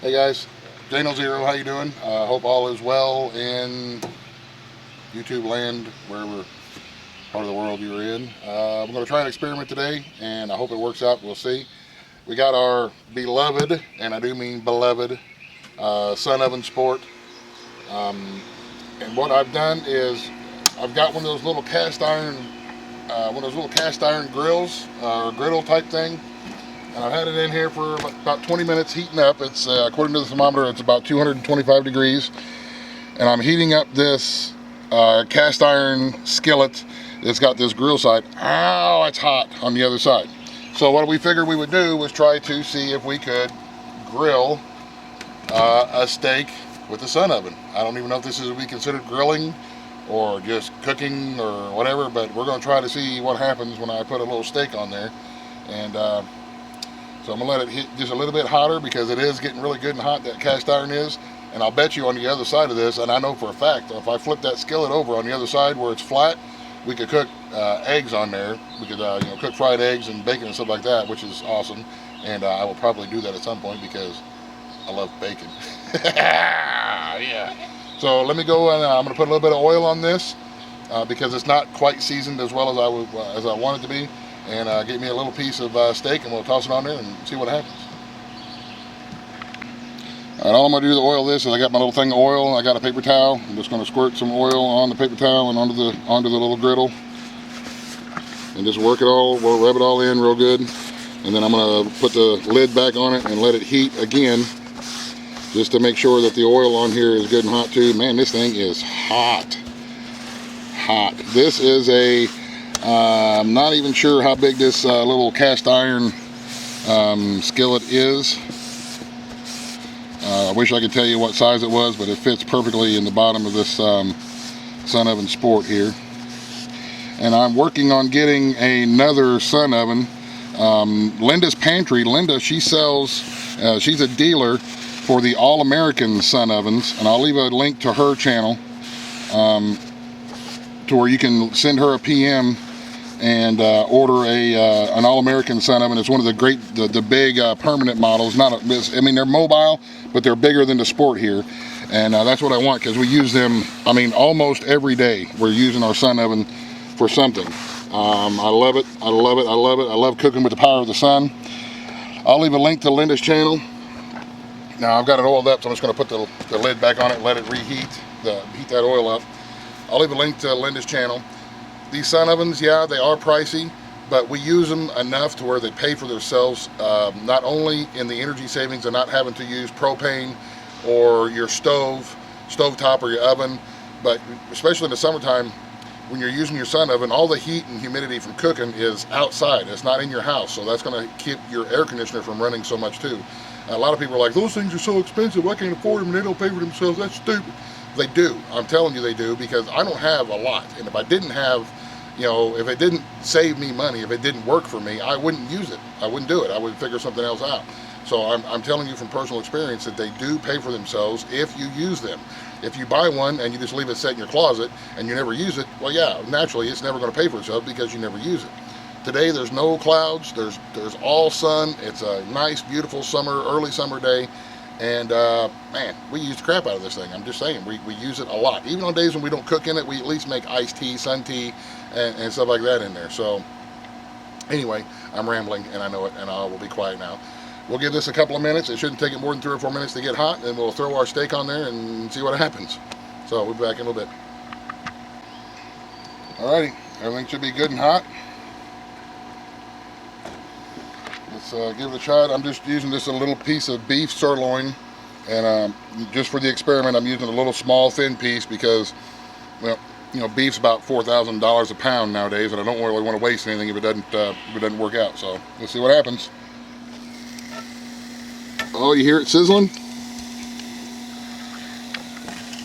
Hey guys, Dano Zero, how you doing? Hope all is well in YouTube land, wherever part of the world you're in. I'm going to try an experiment today, and I hope it works out. We'll see. We got our beloved, and I do mean beloved, Sun Oven Sport. Um, and what I've done is I've got one of those little cast iron grills or griddle type thing. And I've had it in here for about 20 minutes heating up. It's according to the thermometer, it's about 225 degrees. And I'm heating up this cast iron skillet that's got this grill side. Ow, it's hot on the other side. So what we figured we would do was try to see if we could grill a steak with a Sun Oven. I don't even know if this would be considered grilling or just cooking or whatever, but we're going to try to see what happens when I put a little steak on there. And so I'm going to let it hit just a little bit hotter because it is getting really good and hot, that cast iron is. And I'll bet you on the other side of this, and I know for a fact, if I flip that skillet over on the other side where it's flat, we could cook eggs on there. We could cook fried eggs and bacon and stuff like that, which is awesome. And I will probably do that at some point because I love bacon. Yeah. So let me go and I'm going to put a little bit of oil on this because it's not quite seasoned as well as I want it to be. And get me a little piece of steak, and we'll toss it on there and see what happens. All right, all I'm going to do to oil this is I got my little thing of oil. I got a paper towel. I'm just going to squirt some oil on the paper towel and onto the little griddle, and just work it all. We'll rub it all in real good, and then I'm going to put the lid back on it and let it heat again, just to make sure that the oil on here is good and hot too. Man, this thing is hot. This is I'm not even sure how big this little cast iron skillet is. I wish I could tell you what size it was, but it fits perfectly in the bottom of this Sun Oven Sport here. And I'm working on getting another Sun Oven. Linda's Pantry. Linda, she sells, she's a dealer for the All-American Sun Ovens, and I'll leave a link to her channel to where you can send her a PM and order an All-American Sun Oven. It's one of the big permanent models. They're mobile, but they're bigger than the Sport here. And that's what I want because we use them, almost every day. We're using our Sun Oven for something. I love it. I love cooking with the power of the sun. I'll leave a link to Linda's channel. Now I've got it oiled up, so I'm just going to put the lid back on it and let it reheat, heat that oil up. I'll leave a link to Linda's channel. These Sun Ovens, yeah, they are pricey, but we use them enough to where they pay for themselves, not only in the energy savings of not having to use propane or your stovetop or your oven, but especially in the summertime, when you're using your Sun Oven, all the heat and humidity from cooking is outside. It's not in your house, so that's going to keep your air conditioner from running so much too. A lot of people are like, those things are so expensive, I can't afford them, and they don't pay for themselves, that's stupid. They do. I'm telling you they do, because I don't have a lot, and if I didn't have, if it didn't save me money, if it didn't work for me, I wouldn't use it. I wouldn't do it. I would figure something else out. So I'm telling you from personal experience that they do pay for themselves if you use them. If you buy one and you just leave it set in your closet and you never use it, well, yeah, naturally it's never going to pay for itself because you never use it. Today there's no clouds, there's all sun. It's a nice, beautiful early summer day. And man, we use the crap out of this thing. I'm just saying, we use it a lot. Even on days when we don't cook in it, we at least make iced tea, sun tea, and stuff like that in there. So anyway, I'm rambling and I know it, and I will be quiet now. We'll give this a couple of minutes. It shouldn't take it more than 3 or 4 minutes to get hot, and we'll throw our steak on there and see what happens. So we'll be back in a little bit. Alrighty, everything should be good and hot. Let's give it a shot. I'm just using this a little piece of beef sirloin, and just for the experiment, I'm using a little small thin piece because, well, beef's about $4,000 a pound nowadays, and I don't really want to waste anything if it doesn't work out. So let's see what happens. Oh, you hear it sizzling?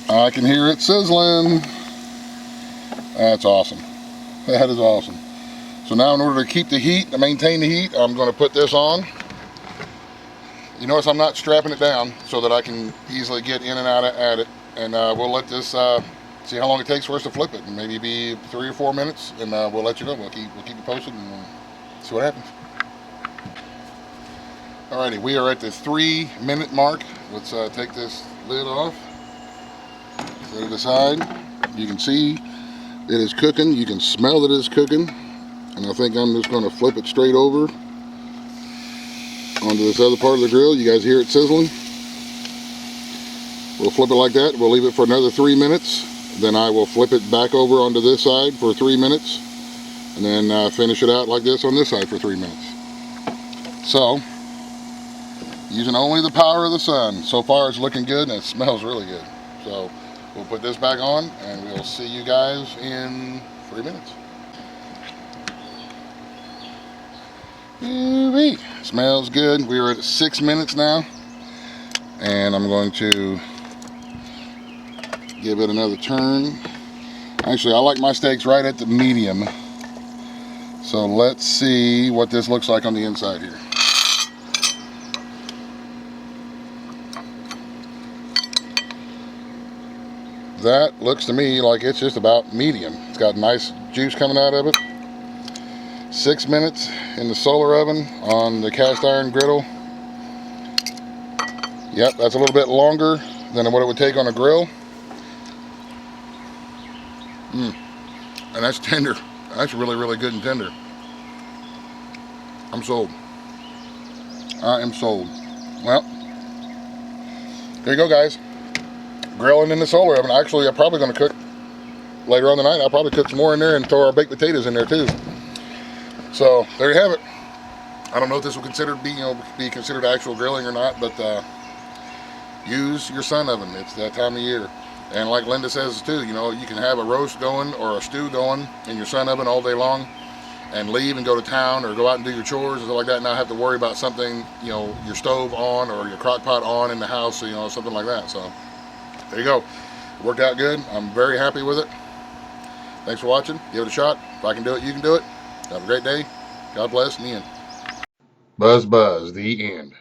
I can hear it sizzling. That's awesome. That is awesome. So now in order to keep the heat, to maintain the heat, I'm going to put this on. You notice I'm not strapping it down so that I can easily get in and out at it. And we'll let this, see how long it takes for us to flip it. And maybe be 3 or 4 minutes, and we'll let you know. We'll keep you posted and see what happens. Alrighty, we are at the 3-minute mark. Let's take this lid off, set it aside. You can see it is cooking. You can smell that it is cooking. And I think I'm just going to flip it straight over onto this other part of the grill. You guys hear it sizzling? We'll flip it like that. We'll leave it for another 3 minutes. Then I will flip it back over onto this side for 3 minutes. And then finish it out like this on this side for 3 minutes. So, using only the power of the sun. So far it's looking good and it smells really good. So, we'll put this back on and we'll see you guys in 3 minutes. Ooh-wee. Smells good. We are at 6 minutes now. And I'm going to give it another turn. Actually, I like my steaks right at the medium. So let's see what this looks like on the inside here. That looks to me like it's just about medium. It's got nice juice coming out of it. 6 minutes in the solar oven on the cast iron griddle. Yep, that's a little bit longer than what it would take on a grill. And that's tender. That's really, really good and tender. I'm sold. I am sold. Well, there you go, guys. Grilling in the solar oven. Actually, I'm probably going to cook later on tonight. I'll probably cook some more in there and throw our baked potatoes in there too. So there you have it. I don't know if this will be considered actual grilling or not, but use your sun oven. It's that time of year. And like Linda says too, you can have a roast going or a stew going in your sun oven all day long and leave and go to town or go out and do your chores and stuff like that and not have to worry about something, your stove on or your crock pot on in the house, something like that. So there you go. It worked out good. I'm very happy with it. Thanks for watching. Give it a shot. If I can do it, you can do it. Have a great day. God bless, and the end. Buzz, buzz, the end.